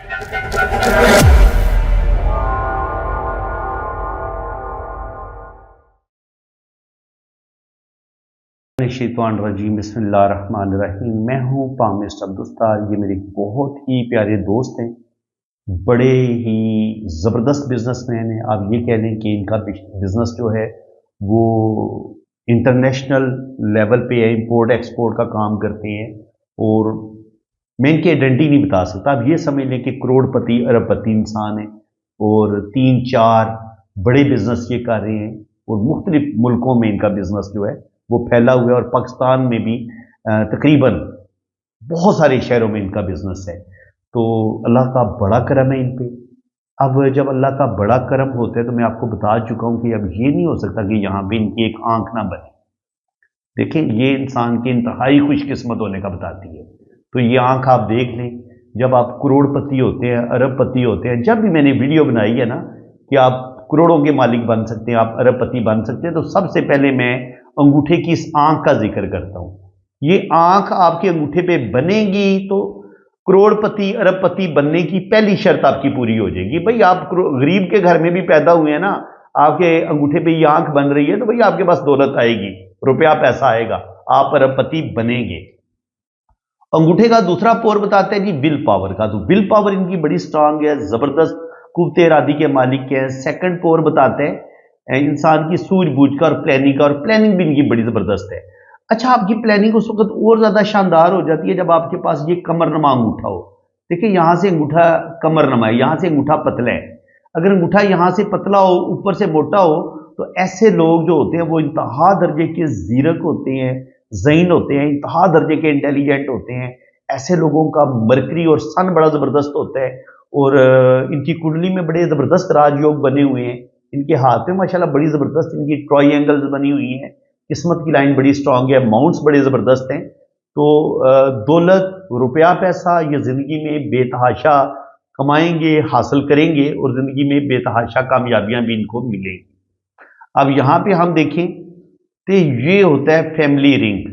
शैतान रजीम बिस्मिल्लाहिर्रहमानिर्रहीम। मैं हूँ पामिस्ट अब्दुस्तार। ये मेरे बहुत ही प्यारे दोस्त हैं, बड़े ही ज़बरदस्त बिजनेसमैन हैं। आप ये कह लें कि इनका बिजनेस जो है वो इंटरनेशनल लेवल पे है, इंपोर्ट एक्सपोर्ट का काम करते हैं। और मैं इनकी आइडेंटिटी नहीं बता सकता। आप ये समझ लें कि करोड़पति अरबपति इंसान है और 3-4 बड़े बिजनेस ये कर रहे हैं और मुख्तलिफ मुल्कों में इनका बिजनेस जो है वो फैला हुआ है और पाकिस्तान में भी तकरीबन बहुत सारे शहरों में इनका बिजनेस है। तो अल्लाह का बड़ा करम है इन पे। अब जब अल्लाह का बड़ा करम होता है तो मैं आपको बता चुका हूं कि अब ये नहीं हो सकता कि यहाँ पे इनकी एक आंख ना बने। देखें, ये इंसान की इंतहाई खुशकिस्मत होने का बताती है। तो ये आंख आप देख लें, जब आप करोड़पति होते हैं, अरबपति होते हैं, जब भी मैंने वीडियो बनाई है ना कि आप करोड़ों के मालिक बन सकते हैं, आप अरबपति बन सकते हैं, तो सबसे पहले मैं अंगूठे की इस आंख का जिक्र करता हूं। ये आंख आपके अंगूठे पे बनेगी तो करोड़पति अरबपति बनने की पहली शर्त आपकी पूरी हो जाएगी। भाई आप गरीब के घर में भी पैदा हुए हैं ना, आपके अंगूठे पे ये आंख बन रही है तो भाई आपके पास दौलत आएगी, रुपया पैसा आएगा, आप अरबपति बनेंगे। अंगूठे का दूसरा पोर बताते हैं जी विल पावर का। तो विल पावर इनकी बड़ी स्ट्रांग है, जबरदस्त कुव्वत इरादी के मालिक है। सेकंड पोर बताते हैं इंसान की सूझबूझ का और प्लानिंग भी इनकी बड़ी जबरदस्त है। अच्छा, आपकी प्लानिंग उस वक्त और ज्यादा शानदार हो जाती है जब आपके पास ये कमरनमा अंगूठा हो। देखिए, यहां से अंगूठा कमरनमा है, यहां से अंगूठा पतला है। अगर अंगूठा यहां से पतला हो, ऊपर से मोटा हो, तो ऐसे लोग जो होते हैं वो इंतहा दर्जे के जीरक होते हैं, ज़हीन होते हैं, इंतहा दर्जे के इंटेलिजेंट होते हैं। ऐसे लोगों का मरकरी और सन बड़ा जबरदस्त होता है और इनकी कुंडली में बड़े जबरदस्त राजयोग बने हुए हैं। इनके हाथ में माशाल्लाह बड़ी जबरदस्त इनकी ट्रायंगल्स बनी हुई हैं। किस्मत की लाइन बड़ी स्ट्रांग है, माउंट्स बड़े जबरदस्त हैं। तो दौलत, रुपया, पैसा ये जिंदगी में बेतहाशा कमाएंगे, हासिल करेंगे और जिंदगी में बेतहाशा कामयाबियां भी इनको मिलेंगी। अब यहां पे हम देखें तो ये होता है फैमिली रिंग।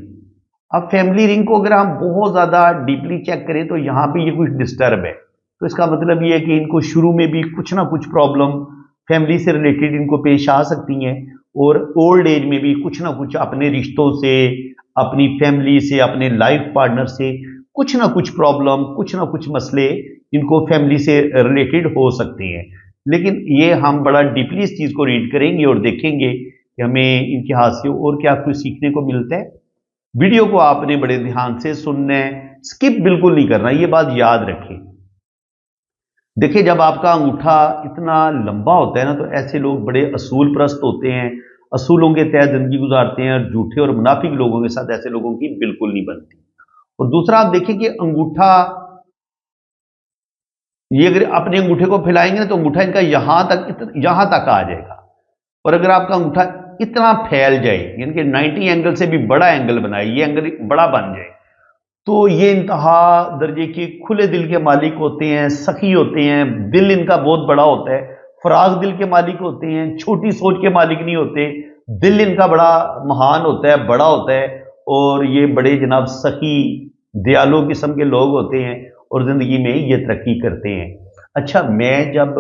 अब फैमिली रिंग को अगर हम बहुत ज्यादा डीपली चेक करें तो यहां पे ये कुछ डिस्टर्ब है। तो इसका मतलब ये है कि इनको शुरू में भी कुछ ना कुछ प्रॉब्लम फैमिली से रिलेटेड इनको पेश आ सकती हैं और ओल्ड एज में भी कुछ ना कुछ अपने रिश्तों से, अपनी फैमिली से, अपने लाइफ पार्टनर से कुछ ना कुछ प्रॉब्लम, कुछ ना कुछ मसले इनको फैमिली से रिलेटेड हो सकते हैं। लेकिन ये हम बड़ा डीपली इस चीज को रीड करेंगे और देखेंगे कि हमें इनके हाथ से और क्या कुछ सीखने को मिलता है। वीडियो को आपने बड़े ध्यान से सुनना है, स्किप बिल्कुल नहीं करना, ये बात याद रखें। देखिए, जब आपका अंगूठा इतना लंबा होता है ना तो ऐसे लोग बड़े असूल परस्त होते हैं, असूलों के तहत जिंदगी गुजारते हैं और झूठे और मुनाफिक लोगों के साथ ऐसे लोगों की बिल्कुल नहीं बनती। और दूसरा आप देखिए कि अंगूठा, ये अगर अपने अंगूठे को फैलाएंगे ना तो अंगूठा इनका यहां तक आ जाएगा। और अगर आपका अंगूठा इतना फैल जाए, यानी कि 90 एंगल से भी बड़ा एंगल बनाए, ये एंगल बड़ा बन जाए, तो ये इंतहा दर्जे के खुले दिल के मालिक होते हैं, सखी होते हैं, दिल इनका बहुत बड़ा होता है, फराग दिल के मालिक होते हैं, छोटी सोच के मालिक नहीं होते, दिल इनका बड़ा महान होता है, बड़ा होता है और ये बड़े जनाब सखी दयालु किस्म के लोग होते हैं और जिंदगी में ये तरक्की करते हैं। अच्छा, मैं जब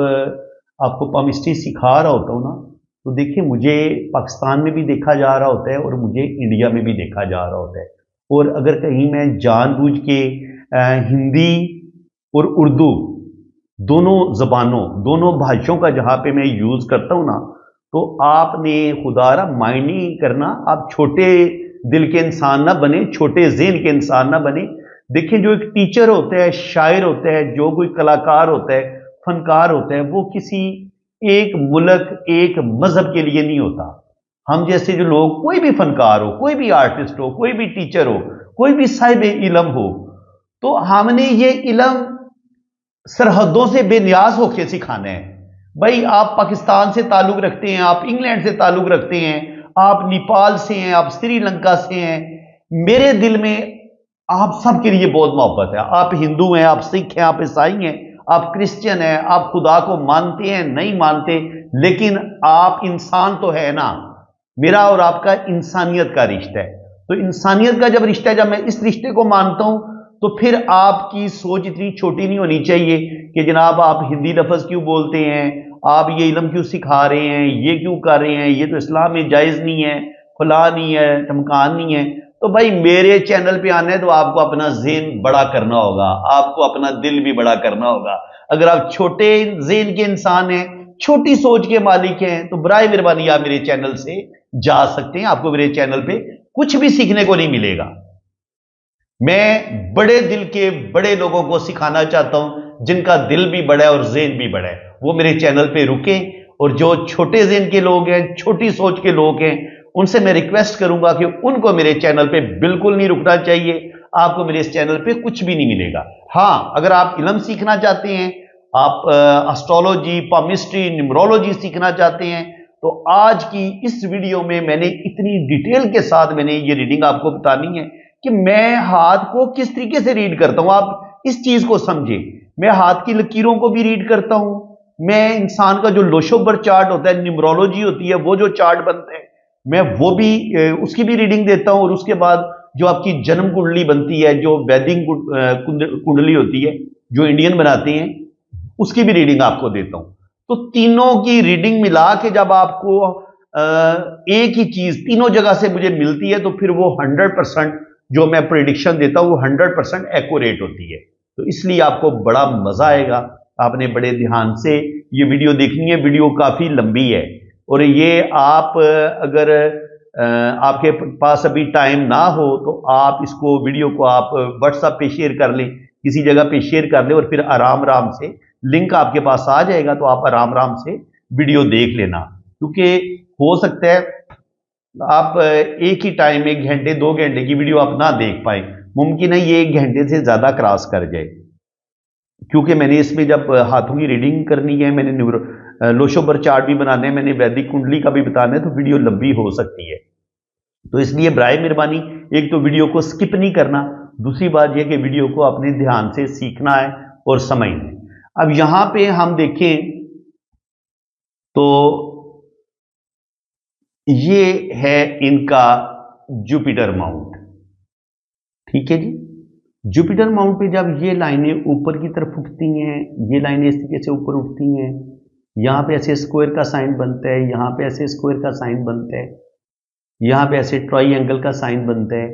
आपको पामिस्ट्री सिखा रहा होता हूँ ना तो देखिए, मुझे पाकिस्तान में भी देखा जा रहा होता है और मुझे इंडिया में भी देखा जा रहा होता है। और अगर कहीं मैं जानबूझ के हिंदी और उर्दू दोनों जबानों, दोनों भाषाओं का जहां पे मैं यूज करता हूं ना, तो आपने खुदारा माइंड नहीं करना, आप छोटे दिल के इंसान ना बने, छोटे ज़हन के इंसान ना बने। देखिए, जो एक टीचर होता है, शायर होता है, जो कोई कलाकार होता है, फनकार होता है, वो किसी एक मुल्क, एक मजहब के लिए नहीं होता। हम जैसे जो लोग, कोई भी फनकार हो, कोई भी आर्टिस्ट हो, कोई भी टीचर हो, कोई भी साहिब इल्म हो, तो हमने ये इल्म सरहदों से बेनियाज होकर सिखाना है। भाई, आप पाकिस्तान से ताल्लुक रखते हैं, आप इंग्लैंड से ताल्लुक रखते हैं, आप नेपाल से हैं, आप श्रीलंका से हैं, मेरे दिल में आप सबके लिए बहुत मोहब्बत है। आप हिंदू हैं, आप सिख हैं, आप ईसाई हैं, आप क्रिश्चियन हैं, आप खुदा को मानते हैं, नहीं मानते, लेकिन आप इंसान तो है ना। मेरा और आपका इंसानियत का रिश्ता है। तो इंसानियत का जब रिश्ता है, जब मैं इस रिश्ते को मानता हूं تو پھر آپ کی سوچ اتنی چھوٹی نہیں ہونی چاہیے کہ جناب آپ ہندی لفظ کیوں بولتے ہیں، آپ یہ علم کیوں سکھا رہے ہیں، یہ کیوں کر رہے ہیں، یہ تو اسلام میں جائز نہیں ہے، فلاں نہیں ہے، ٹمکان نہیں ہے۔ تو بھائی میرے چینل پہ آنا ہے تو آپ کو اپنا ذہن بڑا کرنا ہوگا، آپ کو اپنا دل بھی بڑا کرنا ہوگا۔ اگر آپ چھوٹے ذہن کے انسان ہیں، چھوٹی سوچ کے مالک ہیں، تو برائے مہربانی آپ میرے چینل سے جا سکتے ہیں، آپ کو میرے چینل پہ کچھ بھی سیکھنے کو نہیں ملے گا۔ میں بڑے دل کے بڑے لوگوں کو سکھانا چاہتا ہوں، جن کا دل بھی بڑا ہے اور ذہن بھی بڑا ہے، وہ میرے چینل پہ رکیں، اور جو چھوٹے ذہن کے لوگ ہیں، چھوٹی سوچ کے لوگ ہیں، ان سے میں ریکویسٹ کروں گا کہ ان کو میرے چینل پہ بالکل نہیں رکنا چاہیے۔ آپ کو میرے اس چینل پہ کچھ بھی نہیں ملے گا۔ ہاں، اگر آپ علم سیکھنا چاہتے ہیں، آپ اسٹرالوجی، پامسٹری، نیمرولوجی سیکھنا چاہتے ہیں، تو آج کی اس ویڈیو میں نے اتنی ڈیٹیل کے ساتھ میں نے یہ ریڈنگ آپ کو بتانی ہے کہ میں ہاتھ کو کس طریقے سے ریڈ کرتا ہوں۔ آپ اس چیز کو سمجھیں، میں ہاتھ کی لکیروں کو بھی ریڈ کرتا ہوں، میں انسان کا جو لوشوبر چارٹ ہوتا ہے، نیمرولوجی ہوتی ہے، وہ جو چارٹ بنتے ہیں، میں وہ بھی اس کی بھی ریڈنگ دیتا ہوں، اور اس کے بعد جو آپ کی جنم کنڈلی بنتی ہے، جو ویدنگ کنڈلی ہوتی ہے، جو انڈین بناتے ہیں، اس کی بھی ریڈنگ آپ کو دیتا ہوں۔ تو تینوں کی ریڈنگ ملا کے جب آپ کو ایک ہی چیز تینوں جگہ سے مجھے ملتی ہے، تو پھر وہ 100% جو میں پریڈکشن دیتا ہوں وہ 100% ایکوریٹ ہوتی ہے۔ تو اس لیے آپ کو بڑا مزہ آئے گا، آپ نے بڑے دھیان سے یہ ویڈیو دیکھنی ہے۔ ویڈیو کافی لمبی ہے، اور یہ آپ اگر آپ کے پاس ابھی ٹائم نہ ہو تو آپ اس کو ویڈیو کو آپ واٹس ایپ پہ شیئر کر لیں، کسی جگہ پہ شیئر کر لیں، اور پھر آرام سے لنک آپ کے پاس آ جائے گا، تو آپ آرام سے ویڈیو دیکھ لینا، کیونکہ ہو سکتا ہے آپ ایک ہی ٹائم 1 گھنٹے 2 گھنٹے کی ویڈیو آپ نہ دیکھ پائیں، ممکن ہے یہ 1 گھنٹے سے زیادہ کراس کر جائے، کیونکہ میں نے اس میں جب ہاتھوں کی ریڈنگ کرنی ہے، میں نے لوشوبر چارٹ بھی بنانے ہیں، میں نے ویدک کنڈلی کا بھی بتانا ہے، تو ویڈیو لمبی ہو سکتی ہے۔ تو اس لیے برائے مہربانی ایک تو ویڈیو کو سکپ نہیں کرنا، دوسری بات یہ کہ ویڈیو کو اپنے دھیان سے سیکھنا ہے اور سمجھنا ہے۔ اب یہاں پہ ہم دیکھیں تو یہ ہے ان کا جوپیٹر ماؤنٹ، ٹھیک ہے جی۔ جوپیٹر ماؤنٹ پہ جب یہ لائنیں اوپر کی طرف اٹھتی ہیں، یہ لائنیں اس طریقے سے اوپر اٹھتی ہیں، یہاں پہ ایسے اسکوائر کا سائن بنتا ہے، یہاں پہ ایسے اسکوائر کا سائن بنتا ہے، یہاں پہ ایسے ٹرائی اینگل کا سائن بنتا ہے،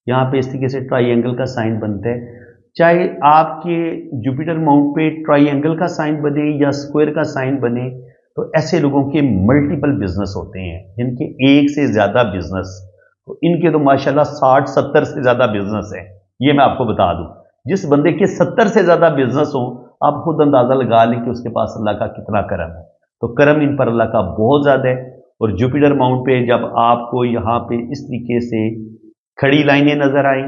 یہاں پہ اس طریقے سے ٹرائی اینگل کا سائن بنتا ہے۔ چاہے آپ کے جوپیٹر ماؤنٹ پہ ٹرائی اینگل کا سائن بنے یا اسکوائر کا سائن بنے، تو ایسے لوگوں کے ملٹیپل بزنس ہوتے ہیں، جن کے ایک سے زیادہ بزنس، تو ان کے تو ماشاءاللہ 60-70 سے زیادہ بزنس ہے۔ یہ میں آپ کو بتا دوں، جس بندے کے 70 سے زیادہ بزنس ہوں، آپ خود اندازہ لگا لیں کہ اس کے پاس اللہ کا کتنا کرم ہے۔ تو کرم ان پر اللہ کا بہت زیادہ ہے۔ اور جوپیٹر ماؤنٹ پہ جب آپ کو یہاں پہ اس طریقے سے کھڑی لائنیں نظر آئیں،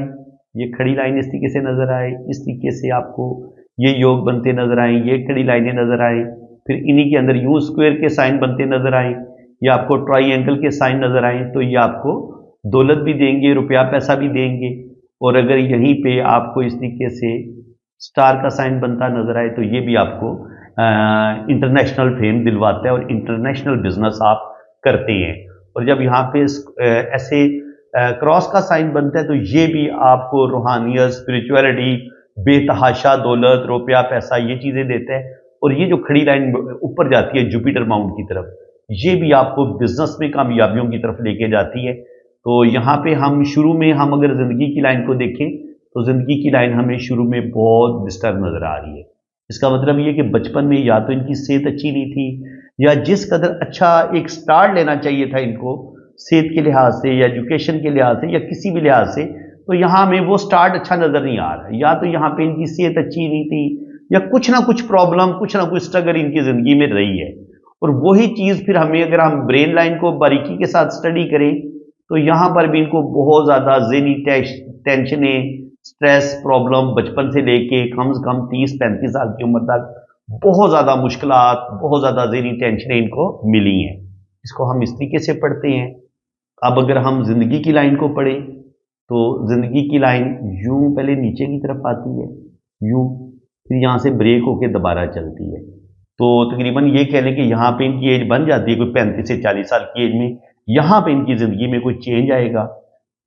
یہ کھڑی لائن اس طریقے سے نظر آئے، اس طریقے سے آپ کو یہ یوگ بنتے نظر آئیں، یہ کھڑی لائنیں نظر آئیں، پھر انہی کے اندر یوں اسکوائر کے سائن بنتے نظر آئیں، یا آپ کو ٹرائی اینگل کے سائن نظر آئیں، تو یہ آپ کو دولت بھی دیں گے، روپیہ پیسہ بھی دیں گے۔ اور اگر یہیں پہ آپ کو اس طریقے سے سٹار کا سائن بنتا نظر آئے، تو یہ بھی آپ کو انٹرنیشنل فیم دلواتا ہے، اور انٹرنیشنل بزنس آپ کرتے ہیں۔ اور جب یہاں پہ ایسے کراس کا سائن بنتا ہے، تو یہ بھی آپ کو روحانیت، اسپریچولیٹی، بے تحاشا دولت، روپیہ پیسہ، یہ چیزیں دیتا ہے۔ اور یہ جو کھڑی لائن اوپر جاتی ہے جوپیٹر ماؤنٹ کی طرف، یہ بھی آپ کو بزنس میں کامیابیوں کی طرف لے کے جاتی ہے۔ تو یہاں پہ ہم شروع میں اگر زندگی کی لائن کو دیکھیں، تو زندگی کی لائن ہمیں شروع میں بہت ڈسٹرب نظر آ رہی ہے۔ اس کا مطلب یہ کہ بچپن میں یا تو ان کی صحت اچھی نہیں تھی، یا جس قدر اچھا ایک سٹارٹ لینا چاہیے تھا ان کو صحت کے لحاظ سے یا ایجوکیشن کے لحاظ سے یا کسی بھی لحاظ سے، تو یہاں میں وہ سٹارٹ اچھا نظر نہیں آ رہا ہے۔ یا تو یہاں پہ ان کی صحت اچھی نہیں تھی، یا کچھ نہ کچھ پرابلم، کچھ نہ کچھ سٹرگل ان کی زندگی میں رہی ہے۔ اور وہی چیز پھر اگر ہم برین لائن کو باریکی کے ساتھ سٹڈی کریں، تو یہاں پر بھی ان کو بہت زیادہ ذہنی ٹینشنیں، سٹریس، پرابلم بچپن سے لے کے کم سے کم 30-35 سال کی عمر تک بہت زیادہ مشکلات، بہت زیادہ ذہنی ٹینشنیں ان کو ملی ہیں۔ اس کو ہم اس طریقے سے پڑھتے ہیں۔ اب اگر ہم زندگی کی لائن کو پڑھیں، تو زندگی کی لائن یوں پہلے نیچے کی طرف آتی ہے، یوں، پھر یہاں سے بریک ہو کے دوبارہ چلتی ہے۔ تو تقریباً یہ کہہ لیں کہ یہاں پہ ان کی ایج بن جاتی ہے کوئی 35 سے 40 سال کی ایج میں، یہاں پہ ان کی زندگی میں کوئی چینج آئے گا۔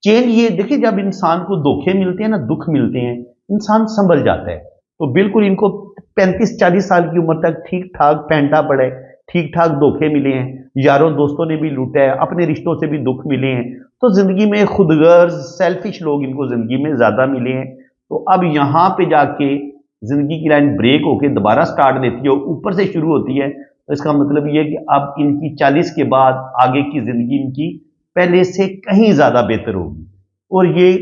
چینج یہ دیکھیں، جب انسان کو دھوکے ملتے ہیں نا، دکھ ملتے ہیں، इंसान संभल जाता है। तो बिल्कुल इनको 35-40 साल की उम्र तक ठीक ठाक पैंटा पड़ा है, ठीक ठाक धोखे मिले हैं, यारों दोस्तों ने भी लूटा है, अपने रिश्तों से भी दुख मिले हैं। तो जिंदगी में खुदगर्ज सेल्फिश लोग इनको जिंदगी में ज्यादा मिले हैं। तो अब यहाँ पे जाके जिंदगी की लाइन ब्रेक होके दोबारा स्टार्ट लेती है, ऊपर से शुरू होती है। तो इसका मतलब ये है कि अब इनकी 40 के बाद आगे की जिंदगी इनकी पहले से कहीं ज्यादा बेहतर होगी। और ये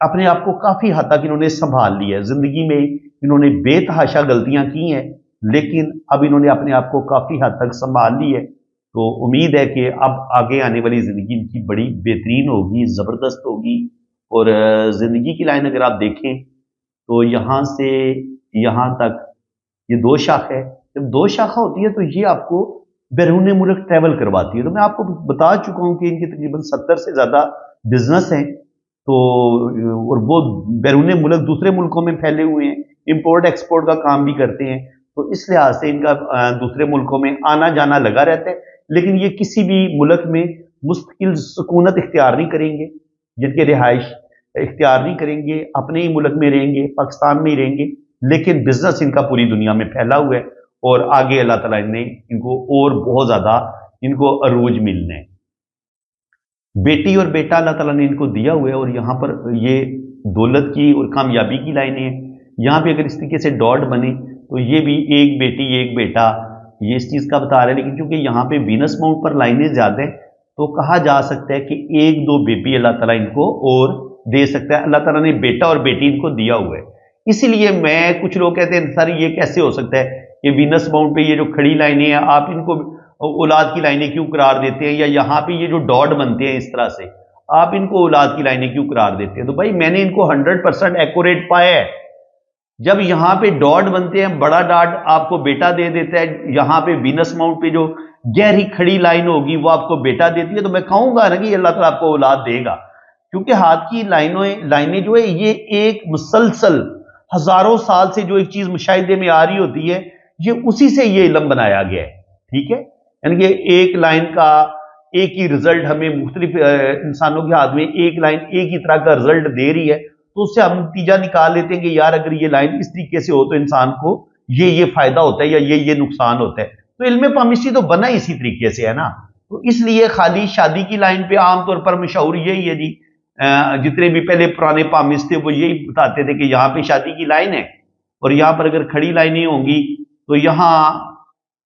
अपने आप को काफी हद तक इन्होंने संभाल लिया है। जिंदगी में इन्होंने बेतहाशा गलतियां की हैं, लेकिन अब इन्होंने अपने आप को काफी हद तक संभाल ली है। तो उम्मीद है कि अब आगे आने वाली जिंदगी इनकी बड़ी बेहतरीन होगी, जबरदस्त होगी। और जिंदगी की लाइन अगर आप देखें तो यहां से यहां तक ये दो शाख है। जब दो शाखा होती है तो ये आपको बैरून मुल्क ट्रैवल करवाती है। तो मैं आपको बता चुका हूं कि इनके तकरीबन 70 से ज्यादा बिजनेस हैं। तो और वो बैरून मुल्क दूसरे मुल्कों में फैले हुए हैं, इंपोर्ट एक्सपोर्ट का काम भी करते हैं। तो इस लिहाज से इनका दूसरे मुल्कों में आना जाना लगा रहता है। लेकिन ये किसी भी मुल्क में मुस्तकिल सुकूनत इख्तियार नहीं करेंगे, जिनके रिहाइश इख्तियार नहीं करेंगे, अपने ही मुल्क में रहेंगे, पाकिस्तान में ही रहेंगे। लेकिन बिजनेस इनका पूरी दुनिया में फैला हुआ है और आगे अल्लाह ताला ने इनको और बहुत ज्यादा इनको अरूज मिलने हैं। बेटी और बेटा अल्लाह ताला ने इनको दिया हुआ है। और यहाँ पर ये दौलत की और कामयाबी की लाइनें हैं। यहाँ पे अगर इस तरीके से डॉट बने तो ये भी एक बेटी एक बेटा, ये इस चीज का बता रहे हैं। लेकिन क्योंकि यहाँ पे वीनस माउंट पर लाइनें ज्यादा है तो कहा जा सकता है कि एक दो बेबी अल्लाह ताला इनको और दे सकता है। अल्लाह ताला ने बेटा और बेटी इनको दिया हुआ है। इसीलिए मैं कुछ लोग कहते हैं सर ये कैसे हो सकता है कि वीनस माउंट पे ये जो खड़ी लाइनें हैं आप इनको औलाद की लाइनें क्यों करार देते हैं, या यहाँ पे ये जो डॉट बनते हैं इस तरह से आप इनको औलाद की लाइनें क्यों करार देते हैं। तो भाई मैंने इनको 100% एक्यूरेट पाया है। जब यहाँ पे डॉट बनते हैं, बड़ा डॉट आपको बेटा दे देता है, यहाँ पे वीनस माउंट पे जो गहरी खड़ी लाइन होगी वो आपको बेटा देती है। तो मैं कहूंगा ना कि अल्लाह ताला आपको औलाद देगा, क्योंकि हाथ की लाइनें जो है ये एक मुसलसल हजारों साल से जो एक चीज मुशाहिदे में आ रही होती है, ये उसी से ये इल्म बनाया गया है। ठीक है, यानी कि एक लाइन का एक ही रिजल्ट हमें मुख्तलिफ इंसानों के हाथ में एक लाइन एक ही तरह का रिजल्ट दे रही है, तो उससे हम नतीजा निकाल लेते हैं कि यार अगर ये लाइन इस तरीके से हो तो इंसान को ये फायदा होता है या ये नुकसान होता है। तो इल्म पामिस्ट्री तो बना इसी तरीके से है ना। तो इसलिए खाली शादी की लाइन पे आमतौर पर मशहूर यही है जी, जितने भी पहले पुराने पामिस्ट थे वो यही बताते थे कि यहाँ पे शादी की लाइन है और यहाँ पर अगर खड़ी लाइनें होंगी तो यहाँ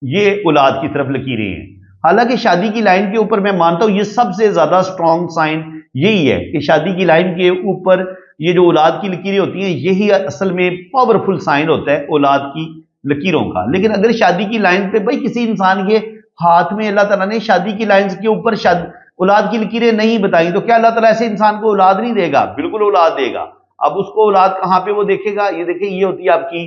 ये औलाद की तरफ लकीरें हैं। हालांकि शादी की लाइन के ऊपर मैं मानता हूं ये सबसे ज्यादा स्ट्रॉन्ग साइन यही है कि शादी की लाइन के ऊपर ये जो औलाद की लकीरें होती हैं यही असल में पावरफुल साइन होता है औलाद की लकीरों का। लेकिन अगर शादी की लाइन पे भाई किसी इंसान के हाथ में अल्लाह ताला ने शादी की लाइन के ऊपर औलाद की लकीरें नहीं बताई तो क्या अल्लाह ताला ऐसे इंसान को औलाद नहीं देगा? बिल्कुल औलाद देगा। अब उसको औलाद कहां पे वो देखेगा? ये देखिए, ये होती है आपकी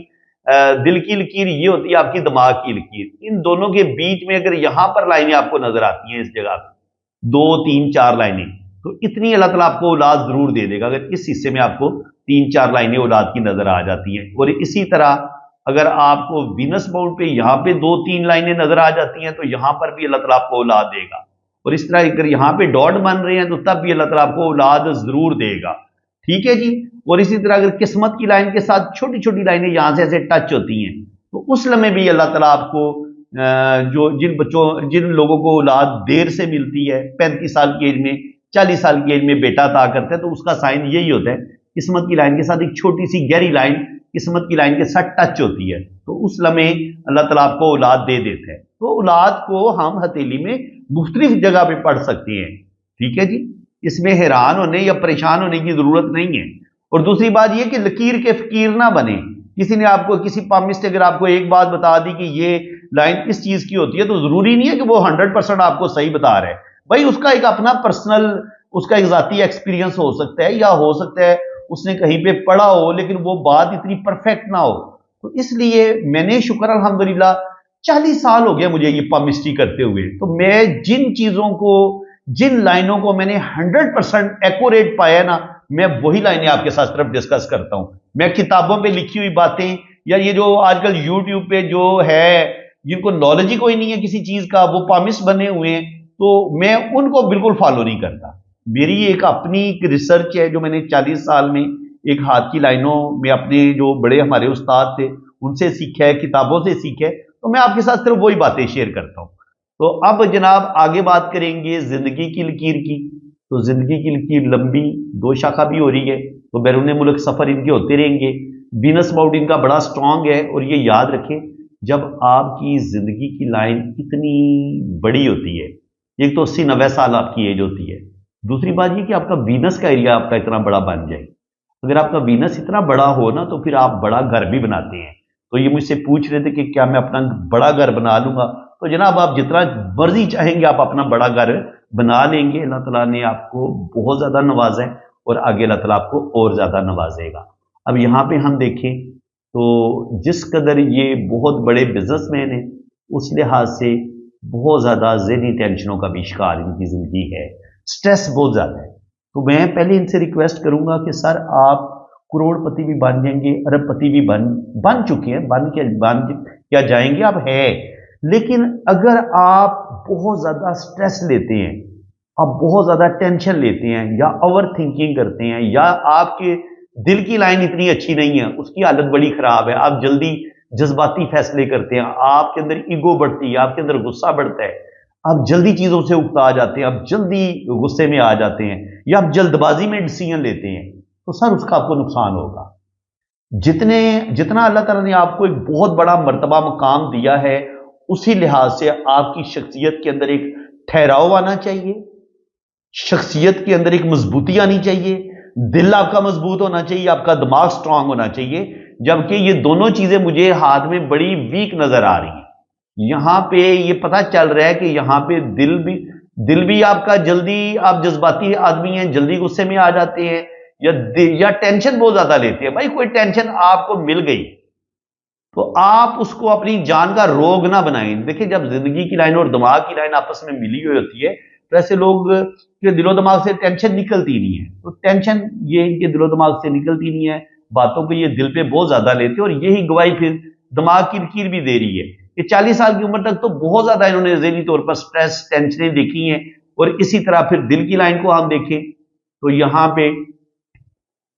दिल की लकीर, ये होती है आपकी दिमाग की लकीर। इन दोनों के बीच में अगर यहां पर लाइनें आपको नजर आती हैं, इस जगह पे 2 3 4 लाइनें, तो इतनी अल्लाह ताला आपको औलाद जरूर दे देगा अगर इस हिस्से में आपको 3 4 लाइनें औलाद की नजर आ जाती हैं। और इसी तरह अगर आपको वीनस माउंट पे यहां पे 2 3 लाइनें नजर आ जाती हैं तो यहां पर भी अल्लाह ताला आपको औलाद देगा। और इस तरह अगर यहां पे डॉट बन रहे हैं तो तब भी अल्लाह ताला आपको औलाद जरूर देगा। ठीक है जी। और इसी तरह अगर किस्मत की लाइन के साथ छोटी छोटी लाइनें यहां से ऐसे टच होती हैं तो उस लम्हे भी अल्लाह ताला आपको जो जिन लोगों को औलाद देर से मिलती है, 35 साल की एज में, 40 साल की एज में बेटा अता करता है, तो उसका साइन यही होता है। किस्मत की लाइन के साथ एक छोटी सी गहरी लाइन किस्मत की लाइन के साथ टच होती है तो उस लम्हे अल्लाह ताला आपको औलाद दे देता है। तो औलाद को हम हथेली में मुख्तलिफ जगह पे पढ़ सकते हैं। ठीक है जी, इसमें हैरान होने या परेशान होने की जरूरत नहीं है। और दूसरी बात यह कि लकीर के फकीर ना बने। किसी ने आपको, किसी पामिस्ट अगर आपको एक बात बता दी कि ये लाइन इस चीज की होती है तो जरूरी नहीं है कि वो 100% आपको सही बता रहा है। भाई उसका एक अपना पर्सनल, उसका एक जाती एक्सपीरियंस हो सकता है, या हो सकता है उसने कहीं पे पढ़ा हो लेकिन वो बात इतनी परफेक्ट ना हो। तो इसलिए मैंने शुक्र अल्हम्दुलिल्लाह 40 साल हो गया मुझे ये पामिस्ट्री करते हुए, तो मैं जिन चीजों को, जिन लाइनों को मैंने 100% एक्यूरेट पाया ना, मैं वही लाइनें आपके साथ सिर्फ डिस्कस करता हूं। मैं किताबों पे लिखी हुई बातें या ये जो आजकल यूट्यूब पे जो है जिनको नॉलेज ही कोई नहीं है किसी चीज का, वो पामिस्ट बने हुए हैं, तो मैं उनको बिल्कुल फॉलो नहीं करता। मेरी एक अपनी रिसर्च है जो मैंने 40 साल में ایک ہاتھ کی لائنوں میں اپنے جو بڑے ہمارے استاد تھے ان سے سیکھا ہے، کتابوں سے سیکھا ہے، تو میں آپ کے ساتھ صرف وہی باتیں شیئر کرتا ہوں۔ تو اب جناب آگے بات کریں گے زندگی کی لکیر کی۔ تو زندگی کی لکیر لمبی دو شاخہ بھی ہو رہی ہے، تو بیرون ملک سفر ان کے ہوتے رہیں گے، بزنس موڈ ان کا بڑا سٹرونگ ہے، اور یہ یاد رکھیں جب آپ کی زندگی کی لائن اتنی بڑی ہوتی ہے، ایک تو 80-90 سال آپ کی ایج ہوتی ہے، دوسری بات یہ کہ آپ کا بزنس کا ایریا آپ کا اتنا بڑا بن جائے۔ اگر آپ کا بزنس اتنا بڑا ہو نا تو پھر آپ بڑا گھر بھی بناتے ہیں۔ تو یہ مجھ سے پوچھ رہے تھے کہ کیا میں اپنا بڑا گھر بنا لوں گا؟ تو جناب آپ جتنا مرضی چاہیں گے آپ اپنا بڑا گھر بنا لیں گے، اللہ تعالیٰ نے آپ کو بہت زیادہ نوازا ہے، اور آگے اللہ تعالیٰ آپ کو اور زیادہ نوازے گا۔ اب یہاں پہ ہم دیکھیں تو جس قدر یہ بہت بڑے بزنس مین ہیں، اس لحاظ سے بہت زیادہ ذہنی ٹینشنوں کا بھی شکار ان کی زندگی ہے، سٹریس بہت زیادہ ہے۔ تو میں پہلے ان سے ریکویسٹ کروں گا کہ سر آپ کروڑ پتی بھی بن جائیں گے، ارب پتی بھی بن چکے ہیں، بن کیا جائیں گے، آپ ہے، لیکن اگر آپ بہت زیادہ سٹریس لیتے ہیں، آپ بہت زیادہ ٹینشن لیتے ہیں، یا اوور تھنکنگ کرتے ہیں، یا آپ کے دل کی لائن اتنی اچھی نہیں ہے، اس کی حالت بڑی خراب ہے، آپ جلدی جذباتی فیصلے کرتے ہیں، آپ کے اندر ایگو بڑھتی ہے، آپ کے اندر غصہ بڑھتا ہے، آپ جلدی چیزوں سے اکتا جاتے ہیں، آپ جلدی غصے میں آ جاتے ہیں، یا آپ جلد بازی میں ڈیسیژن لیتے ہیں، تو سر اس کا آپ کو نقصان ہوگا۔ جتنا اللہ تعالیٰ نے آپ کو ایک بہت بڑا مرتبہ مقام دیا ہے، اسی لحاظ سے آپ کی شخصیت کے اندر ایک ٹھہراؤ آنا چاہیے، شخصیت کے اندر ایک مضبوطی آنی چاہیے، دل آپ کا مضبوط ہونا چاہیے، آپ کا دماغ سٹرونگ ہونا چاہیے، جبکہ یہ دونوں چیزیں مجھے ہاتھ میں بڑی ویک نظر آ رہی ہیں۔ یہاں پہ یہ پتہ چل رہا ہے کہ یہاں پہ دل بھی آپ کا جلدی، آپ جذباتی آدمی ہیں، جلدی غصے میں آ جاتے ہیں، یا ٹینشن بہت زیادہ لیتے ہیں۔ بھائی کوئی ٹینشن آپ کو مل گئی تو آپ اس کو اپنی جان کا روگ نہ بنائیں۔ دیکھیں جب زندگی کی لائن اور دماغ کی لائن آپس میں ملی ہوئی ہوتی ہے تو ایسے لوگ کے دل و دماغ سے ٹینشن نکلتی نہیں ہے، تو ٹینشن یہ ان کے دل و دماغ سے نکلتی نہیں ہے، باتوں کو یہ دل پہ بہت زیادہ لیتے ہیں، اور یہی گواہی پھر دماغ کی لکیر بھی دے رہی ہے کہ 40 سال کی عمر تک تو بہت زیادہ انہوں نے ذہنی طور پر سٹریس ٹینشنیں دیکھی ہیں۔ اور اسی طرح پھر دل کی لائن کو ہم دیکھیں تو یہاں پہ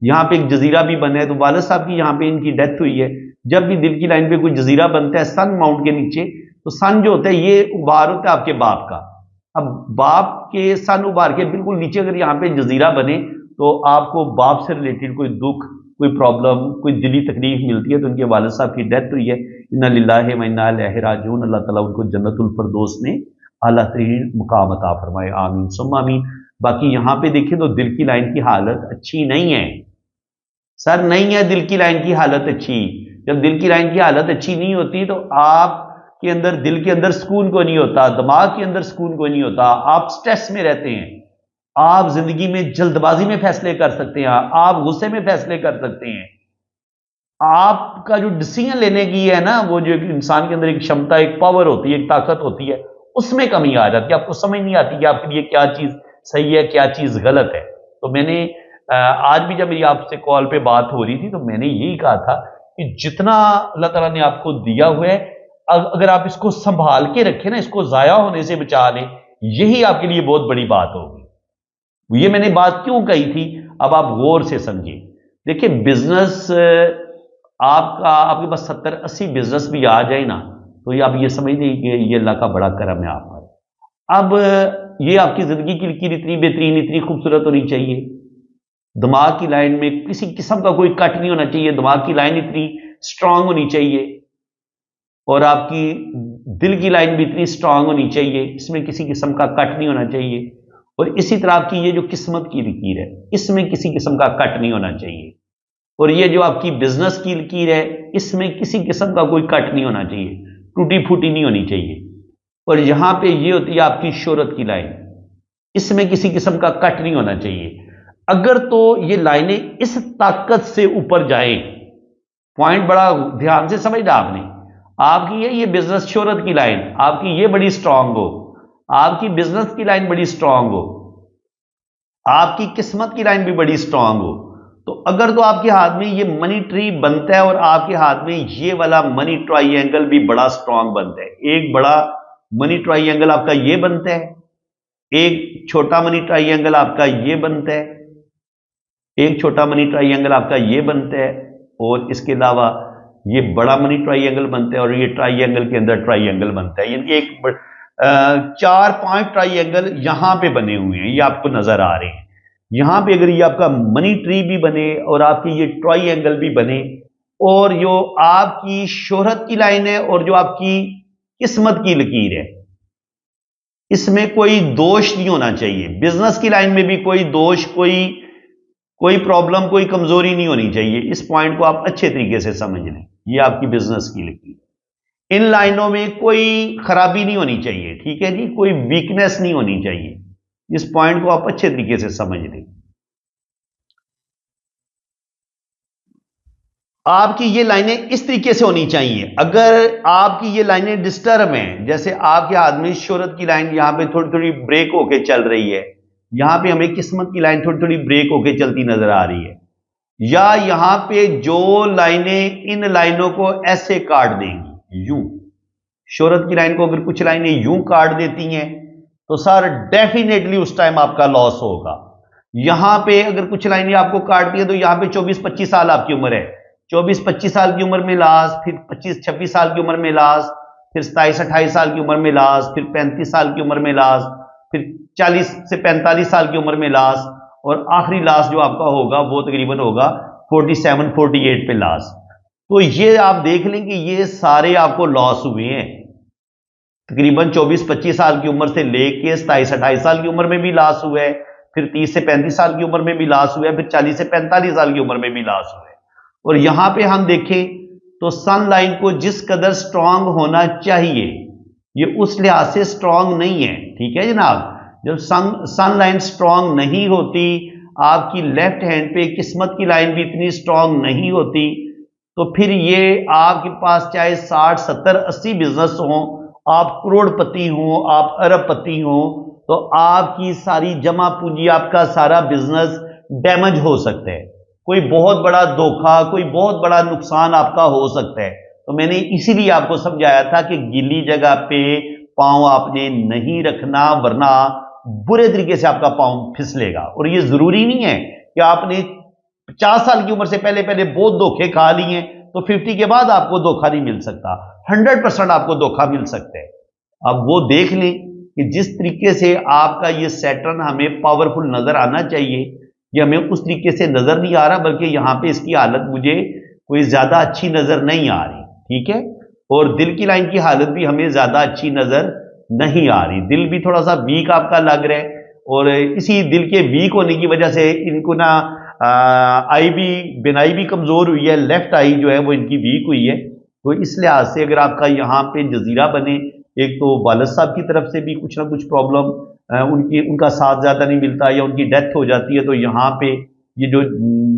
ایک جزیرہ بھی بنا ہے، تو والد صاحب کی یہاں پہ ان کی ڈیتھ ہوئی ہے۔ جب بھی دل کی لائن پہ کوئی جزیرہ بنتا ہے سن ماؤنٹ کے نیچے، تو سن جو ہوتا ہے یہ ابھار ہوتا ہے آپ کے باپ کا، اب باپ کے سن ابھار کے بالکل نیچے اگر یہاں پہ جزیرہ بنے تو آپ کو باپ سے ریلیٹڈ کوئی دکھ، کوئی پرابلم، کوئی دلی تکلیف ملتی ہے، تو ان کے والد صاحب کی ڈیتھ ہوئی ہے، انا للہ و انا الیہ راجعون، اللہ تعالیٰ ان کو جنت الفردوس میں اعلیٰ ترین مقام عطا فرمائے، آمین ثم آمین۔ باقی یہاں پہ دیکھیں تو دل کی لائن کی حالت اچھی نہیں ہے، سر نہیں ہے دل کی لائن کی حالت اچھی۔ جب دل کی لائن کی حالت اچھی نہیں ہوتی تو آپ کے اندر دل کے اندر سکون کو نہیں ہوتا، دماغ کے اندر سکون کو نہیں ہوتا، آپ سٹریس میں رہتے ہیں، آپ زندگی میں جلد بازی میں فیصلے کر سکتے ہیں، آپ غصے میں فیصلے کر سکتے ہیں، آپ کا جو ڈیسیژن لینے کی ہے نا، وہ جو انسان کے اندر ایک شمتا، ایک پاور ہوتی ہے، ایک طاقت ہوتی ہے، اس میں کمی آ جاتی ہے، آپ کو سمجھ نہیں آتی کہ آپ کے لیے کیا چیز صحیح ہے کیا چیز غلط ہے۔ تو میں نے آج بھی جب میری آپ سے کال پہ بات ہو رہی تھی تو میں نے یہی کہا تھا کہ جتنا اللہ تعالیٰ نے آپ کو دیا ہوا ہے، اگر آپ اس کو سنبھال کے رکھیں نا، اس کو ضائع ہونے سے بچا لیں، یہی آپ کے لیے بہت بڑی بات ہوگی۔ یہ میں نے بات کیوں کہی تھی اب آپ غور سے سمجھیں۔ دیکھیں بزنس آپ کے پاس 70-80 بزنس بھی آ جائے نا تو یہ آپ یہ سمجھ لیں کہ یہ اللہ کا بڑا کرم ہے آپ پر۔ اب یہ آپ کی زندگی کی لکیر اتنی بہترین، اتنی خوبصورت ہونی چاہیے، دماغ کی لائن میں کسی قسم کا کوئی کٹ نہیں ہونا چاہیے، دماغ کی لائن اتنی سٹرونگ ہونی چاہیے، اور آپ کی دل کی لائن بھی اتنی سٹرونگ ہونی چاہیے، اس میں کسی قسم کا کٹ نہیں ہونا چاہیے، اور اسی طرح آپ کی یہ جو قسمت کی لکیر ہے اس میں کسی قسم کا کٹ نہیں ہونا چاہیے، اور یہ جو آپ کی بزنس کی لکیر ہے اس میں کسی قسم کا کوئی کٹ نہیں ہونا چاہیے، ٹوٹی پھوٹی نہیں ہونی چاہیے، اور یہاں پہ یہ ہوتی ہے آپ کی شہرت کی لائن، اس میں کسی قسم کا کٹ نہیں ہونا چاہیے۔ اگر تو یہ لائنیں اس طاقت سے اوپر جائیں، پوائنٹ بڑا دھیان سے سمجھنا آپ نے، آپ کی یہ بزنس شہرت کی لائن آپ کی یہ بڑی سٹرونگ ہو، آپ کی بزنس کی لائن بڑی سٹرونگ ہو، آپ کی قسمت کی لائن بھی بڑی سٹرونگ ہو، تو اگر تو آپ کے ہاتھ میں یہ منی ٹری بنتا ہے اور آپ کے ہاتھ میں یہ والا منی ٹرائی اینگل بھی بڑا سٹرونگ بنتا ہے، ایک بڑا منی ٹرائی اینگل آپ کا یہ بنتا ہے، ایک چھوٹا منی ٹرائی اینگل آپ کا یہ بنتا ہے، एक छोटा मनी ट्राइंगल आपका ये बनता है, और इसके अलावा ये बड़ा मनी ट्राइंगल बनता है, और ये ट्राइंगल के अंदर ट्राइंगल बनता है। यानी एक 4-5 ट्राइंगल यहां पे बने हुए हैं, ये आपको नजर आ रहे हैं। यहां पे अगर ये आपका मनी ट्री भी बने और आपकी ये ट्राइंगल भी बने, और जो आपकी शोहरत की लाइन है और जो आपकी किस्मत की लकीर है, इसमें कोई दोष नहीं होना चाहिए। बिजनेस की लाइन में भी कोई दोष, कोई प्रॉब्लम, कोई कमजोरी नहीं होनी चाहिए। इस पॉइंट को आप अच्छे तरीके से समझ लें, ये आपकी बिजनेस की लकीर। इन लाइनों में कोई खराबी नहीं होनी चाहिए, ठीक है जी, कोई वीकनेस नहीं होनी चाहिए। इस पॉइंट को आप अच्छे तरीके से समझ लें। आपकी ये लाइनें इस तरीके से होनी चाहिए। अगर आपकी ये लाइनें डिस्टर्ब हैं, जैसे आपके आदमी शोहरत की लाइन यहां पे थोड़ी थोड़ी ब्रेक होके चल रही है, यहां पे हमें किस्मत की लाइन थोड़ी थोड़ी ब्रेक होके चलती नजर आ रही है, या यहां पे जो लाइनें इन लाइनों को ऐसे काट देंगी, यूं शोहरत की लाइन को अगर कुछ लाइनें यूं काट देती हैं, तो सर डेफिनेटली उस टाइम आपका लॉस होगा। यहां पे अगर कुछ लाइनें आपको काटती है, तो यहां पे 24-25 साल आपकी उम्र है, 24-25 साल की उम्र में लॉस, फिर 25-26 साल की उम्र में लॉस, फिर 27-28 साल की उम्र में लॉस, फिर 35 साल की उम्र में लॉस, फिर 40 से 45 साल की उम्र में लॉस, और आखिरी लॉस जो आपका होगा वो तकरीबन होगा 47-48 पे लॉस। तो ये आप देख लें कि ये सारे आपको लॉस हुए हैं। तकरीबन 24-25 साल की उम्र से लेके 27-28 साल की उम्र में भी लॉस हुआ है, फिर 30 से 35 साल की उम्र में भी लॉस हुआ है, फिर 40 से 45 साल की उम्र में भी लॉस हुआ है। और यहां पे हम देखें तो सन लाइन को जिस कदर स्ट्रांग होना चाहिए, ये उस लिहाज से स्ट्रांग नहीं है, ठीक है जनाब। जब सन लाइन स्ट्रांग नहीं होती, आपकी लेफ्ट हैंड पे किस्मत की लाइन भी इतनी स्ट्रांग नहीं होती, तो फिर ये आपके पास चाहे 60, 70, 80 बिजनेस हो, आप करोड़पति हो, आप अरबपति हो, तो आपकी सारी जमा पूंजी, आपका सारा बिजनेस डैमेज हो सकता है। कोई बहुत बड़ा धोखा, कोई बहुत बड़ा नुकसान आपका हो सकता है। तो मैंने इसीलिए आपको समझाया था कि गीली जगह पे पांव आपने नहीं रखना, वरना बुरे तरीके से आपका पांव फिसलेगा। और ये जरूरी नहीं है कि आपने 50 साल की उम्र से पहले पहले बहुत धोखे खा लिए तो 50 के बाद आपको धोखा नहीं मिल सकता। 100% आपको धोखा मिल सकता है। अब वो देख लें कि जिस तरीके से आपका ये सैटर्न हमें पावरफुल नजर आना चाहिए, ये हमें उस तरीके से नजर नहीं आ रहा, बल्कि यहां पे इसकी हालत मुझे कोई ज्यादा अच्छी नजर नहीं आ रही, ठीक है। और दिल की लाइन की हालत भी हमें ज्यादा अच्छी नजर नहीं आ रही, दिल भी थोड़ा सा वीक आपका लग रहा है। और इसी दिल के वीक होने की वजह से इनको ना आई भी, बिनाई भी कमजोर हुई है, लेफ्ट आई जो है वो इनकी वीक हुई है। तो इस लिहाज से अगर आपका यहाँ पे जजीरा बने, एक तो वालिद साहब की तरफ से भी कुछ ना कुछ प्रॉब्लम, उनका साथ ज्यादा नहीं मिलता या उनकी डेथ हो जाती है, तो यहाँ पे ये जो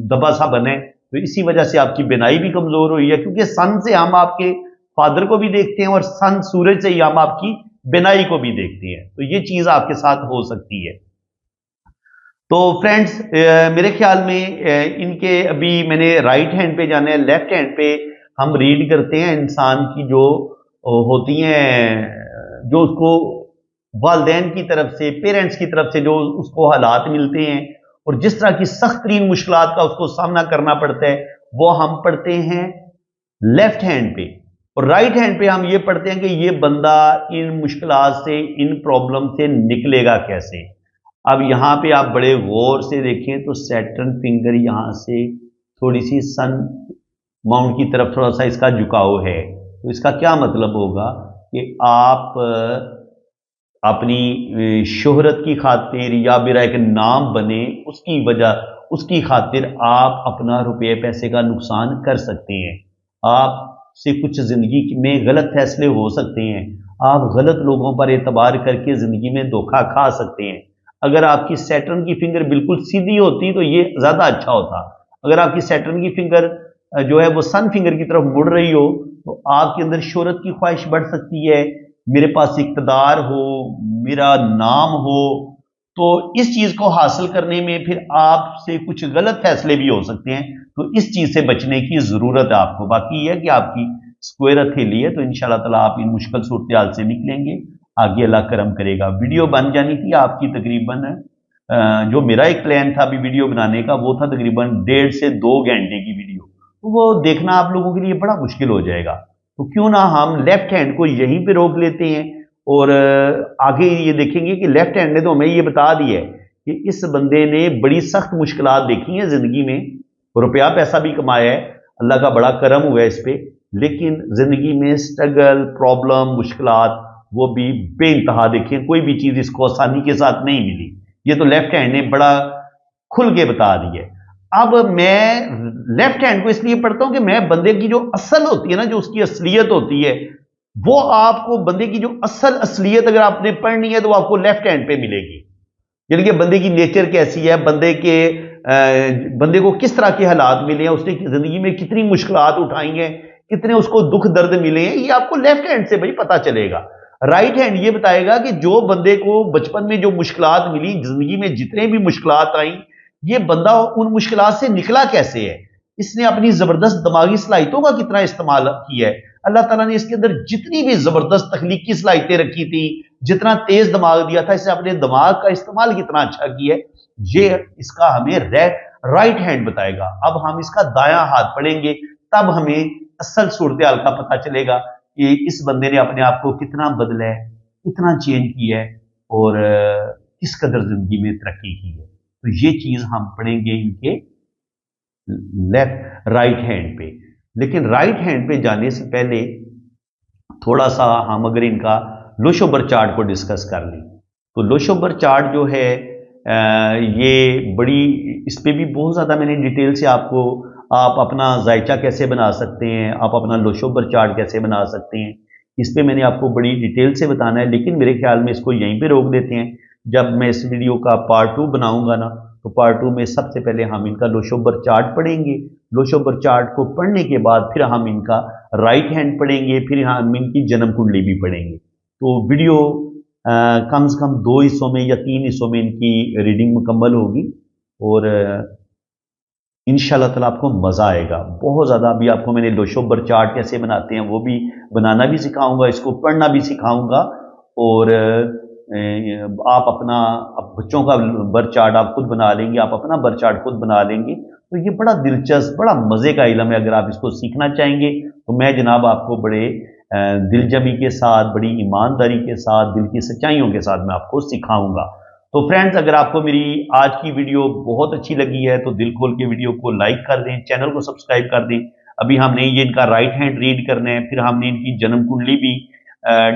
दबा सा बने, तो इसी वजह से आपकी बिनाई भी कमजोर हुई है। क्योंकि सन से हम आपके फादर को भी देखते हैं और सन सूरज से ही हम आपकी बिनाई को भी देखते हैं, तो ये चीज आपके साथ हो सकती है। तो फ्रेंड्स, मेरे ख्याल में इनके अभी मैंने राइट हैंड पे जाना है। लेफ्ट हैंड पे हम रीड करते हैं इंसान की जो होती हैं, जो उसको वालिदैन की तरफ से, पेरेंट्स की तरफ से जो उसको हालात मिलते हैं और जिस तरह की सख्त तरीन मुश्किलात का उसको सामना करना पड़ता है, वो हम पढ़ते हैं लेफ्ट हैंड पे। और राइट हैंड पे हम ये पढ़ते हैं कि ये बंदा इन मुश्किलात से, इन प्रॉब्लम से निकलेगा कैसे। अब यहां पे आप बड़े गौर से देखें तो सैटर्न फिंगर यहां से थोड़ी सी सन माउंट की तरफ थोड़ा सा इसका झुकाव है। तो इसका क्या मतलब होगा कि आप अपनी शोहरत की खातिर या मेरा एक नाम बने उसकी वजह, उसकी खातिर आप अपना रुपये पैसे का नुकसान कर सकते हैं। आपसे कुछ जिंदगी में गलत फैसले हो सकते हैं, आप गलत लोगों पर एतबार करके जिंदगी में धोखा खा सकते हैं। अगर आपकी सैटर्न की फिंगर बिल्कुल सीधी होती तो ये ज्यादा अच्छा होता। अगर आपकी सैटर्न की फिंगर जो है वो सन फिंगर की तरफ मुड़ रही हो, तो आपके अंदर शोहरत की ख्वाहिश बढ़ सकती है, मेरे पास इक़्तिदार हो, मेरा नाम हो। तो इस चीज को हासिल करने में फिर आपसे कुछ गलत फैसले भी हो सकते हैं, तो इस चीज से बचने की जरूरत है आपको। बाकी यह है कि आपकी स्क्वायर हथेली है, तो इंशाल्लाह ताला आप इन मुश्किल सूरत हाल से निकलेंगे, आगे अल्लाह करम करेगा। वीडियो बन जानी थी आपकी तकरीबन जो मेरा एक प्लान था अभी वीडियो बनाने का, वो था तकरीबन 1.5 से 2 घंटे की वीडियो, तो वो देखना आप लोगों के लिए बड़ा मुश्किल हो जाएगा। तो क्यों ना हम लेफ्ट हैंड को यहीं पे रोक लेते हैं और आगे ये देखेंगे कि लेफ्ट हैंड ने तो हमें ये बता दिया है कि इस बंदे ने बड़ी सख्त मुश्किलात देखी हैं जिंदगी में, रुपया पैसा भी कमाया है, अल्लाह का बड़ा करम हुआ है इस पे, लेकिन जिंदगी में स्ट्रगल, प्रॉब्लम, मुश्किलात वो भी बेइंतहा देखें, कोई भी चीज इसको आसानी के साथ नहीं मिली। ये तो लेफ्ट हैंड ने बड़ा खुल के बता दिया है। अब मैं लेफ्ट हैंड को इसलिए पढ़ता हूं कि मैं बंदे की जो असल होती है ना, जो उसकी असलियत होती है, वो आपको बंदे की जो असल असलियत अगर आपने पढ़नी है तो आपको लेफ्ट हैंड पे मिलेगी। यानी कि बंदे की नेचर कैसी है, बंदे को किस तरह के हालात मिले हैं, उसने जिंदगी में कितनी मुश्किलात उठाई हैं, कितने उसको दुख दर्द मिले हैं, ये आपको लेफ्ट हैंड से भाई पता चलेगा। राइट हैंड ये बताएगा कि जो बंदे को बचपन में जो मुश्किलात मिली, जिंदगी में जितने भी मुश्किलात आई, ये बंदा उन मुश्किलात से निकला कैसे है, इसने अपनी जबरदस्त दिमागी सलाहियतों का कितना इस्तेमाल किया है। अल्लाह ताला ने इसके अंदर जितनी भी जबरदस्त तख्लीकी सलाहियतें रखी थी, जितना तेज दिमाग दिया था, इसने अपने दिमाग का इस्तेमाल कितना अच्छा किया है, ये इसका हमें राइट हैंड बताएगा। अब हम इसका दायां हाथ पढ़ेंगे, तब हमें असल सूरत हाल का पता चलेगा कि इस बंदे ने अपने आप को कितना बदला है, कितना चेंज किया है और किस कदर जिंदगी में तरक्की की है। तो ये चीज हम पढ़ेंगे इनके राइट हैंड पे। लेकिन राइट हैंड पे जाने से पहले थोड़ा सा हम अगर इनका लोशोबर चार्ट को डिस्कस कर लें, तो लोशोबर चार्ट जो है ये बड़ी, इस पे भी बहुत ज़्यादा मैंने डिटेल से आपको, आप अपना जायचा कैसे बना सकते हैं, आप अपना लोशोबर चार्ट कैसे बना सकते हैं, इस पे मैंने आपको बड़ी डिटेल से बताना है। लेकिन मेरे ख्याल में इसको यहीं पे रोक देते हैं। जब मैं इस वीडियो का पार्ट 2 बनाऊंगा ना, तो पार्ट 2 में सबसे पहले हम इनका लोशोबर चार्ट पढ़ेंगे। लोशोबर चार्ट को पढ़ने के बाद फिर हम इनका राइट हैंड पढ़ेंगे, फिर हम इनकी जन्म कुंडली भी पढ़ेंगे। तो वीडियो कम से कम 2 हिस्सों में या 3 हिस्सों में इनकी रीडिंग मुकम्मल होगी और इंशाल्लाह ताला आपको मज़ा आएगा बहुत ज़्यादा। अभी आपको मैंने लोशोबर चार्ट कैसे बनाते हैं वो भी बनाना भी सिखाऊंगा, इसको पढ़ना भी सिखाऊंगा और आप अपना बच्चों का बर्थ चार्ट आप खुद बना लेंगे, आप अपना बर्थ चार्ट खुद बना लेंगे। तो ये बड़ा दिलचस्प, बड़ा मज़े का इल्म है। अगर आप इसको सीखना चाहेंगे तो मैं जनाब आपको बड़े दिलजमी के साथ, बड़ी ईमानदारी के साथ, दिल की सच्चाइयों के साथ मैं आपको सिखाऊंगा। तो फ्रेंड्स, अगर आपको मेरी आज की वीडियो बहुत अच्छी लगी है तो दिल खोल के वीडियो को लाइक कर दें, चैनल को सब्सक्राइब कर दें। अभी हमने ये इनका राइट हैंड रीड करना है, फिर हमने इनकी जन्म कुंडली भी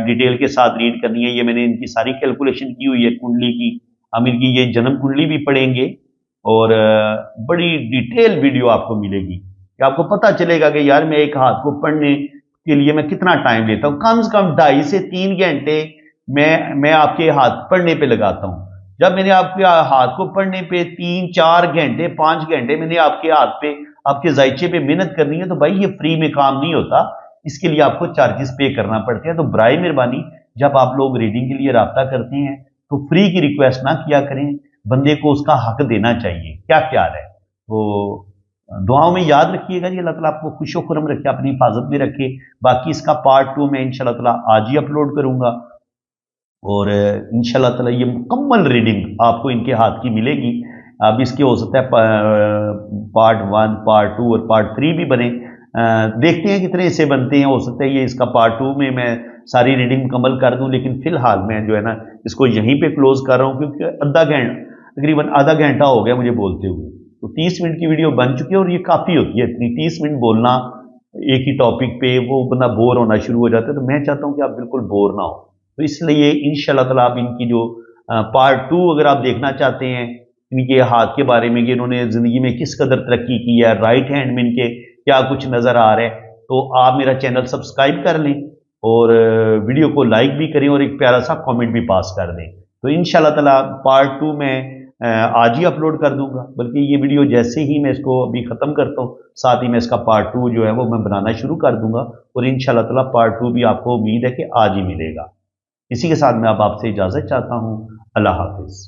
डिटेल के साथ रीड करनी है। ये मैंने इनकी सारी कैलकुलेशन की हुई है कुंडली की। हम इनकी ये जन्म कुंडली भी पढ़ेंगे और बड़ी डिटेल वीडियो आपको मिलेगी कि आपको पता चलेगा कि यार मैं एक हाथ को पढ़ने के लिए मैं कितना टाइम लेता हूँ। कम से कम 2.5 से 3 घंटे मैं आपके हाथ पढ़ने पे लगाता हूँ। जब मैंने आपके हाथ को पढ़ने पे 3, 4 घंटे, 5 घंटे मैंने आपके हाथ पे, आपके जायचे पे मेहनत करनी है, तो भाई ये फ्री में काम नहीं होता, इसके लिए आपको चार्जेस पे करना पड़ते हैं। तो बराए मेहरबानी जब आप लोग रीडिंग के लिए राब्ता करते हैं तो फ्री की रिक्वेस्ट ना किया करें, बंदे को उसका हक देना चाहिए। क्या ख्याल है? तो दुआओं में याद रखिएगा जी। अल्लाह ताला आपको खुशो खुरम रखे, अपनी हिफाजत में रखे। बाकी इसका पार्ट 2 मैं इंशाल्लाह ताला आज ही अपलोड करूंगा और इंशाल्लाह ताला ये मुकम्मल रीडिंग आपको इनके हाथ की मिलेगी। अब इसके हो सकता है पार्ट 1, पार्ट 2 और पार्ट 3 भी बने। देखते हैं कितने ऐसे बनते हैं। हो सकता है ये इसका पार्ट 2 में मैं सारी रीडिंग मुकम्मल कर दूं, लेकिन फिलहाल मैं जो है ना इसको यहीं पे क्लोज कर रहा हूं क्योंकि तकरीबन आधा घंटा हो गया मुझे बोलते हुए। तो 30 मिनट की वीडियो बन चुकी है और ये काफ़ी होती है इतनी 30 मिनट बोलना एक ही टॉपिक पे, वो बंदा बोर होना शुरू हो जाता है। तो मैं चाहता हूँ कि आप बिल्कुल बोर ना हो। तो इसलिए इंशाल्लाह ताला आप इनकी जो पार्ट 2 अगर आप देखना चाहते हैं इनके हाथ के बारे में कि इन्होंने ज़िंदगी में किस कदर तरक्की की है, राइट हैंड में इनके क्या कुछ नज़र आ रहा है, तो आप मेरा चैनल सब्सक्राइब कर लें और वीडियो को लाइक भी करें और एक प्यारा सा कमेंट भी पास कर दें। तो इंशाल्लाह ताला पार्ट 2 में आज ही अपलोड कर दूंगा, बल्कि ये वीडियो जैसे ही मैं इसको अभी ख़त्म करता हूँ साथ ही मैं इसका पार्ट 2 जो है वो मैं बनाना शुरू कर दूंगा और इंशाल्लाह ताला पार्ट 2 भी आपको उम्मीद है कि आज ही मिलेगा। इसी के साथ मैं अब आपसे इजाज़त चाहता हूँ। अल्लाह हाफिज़।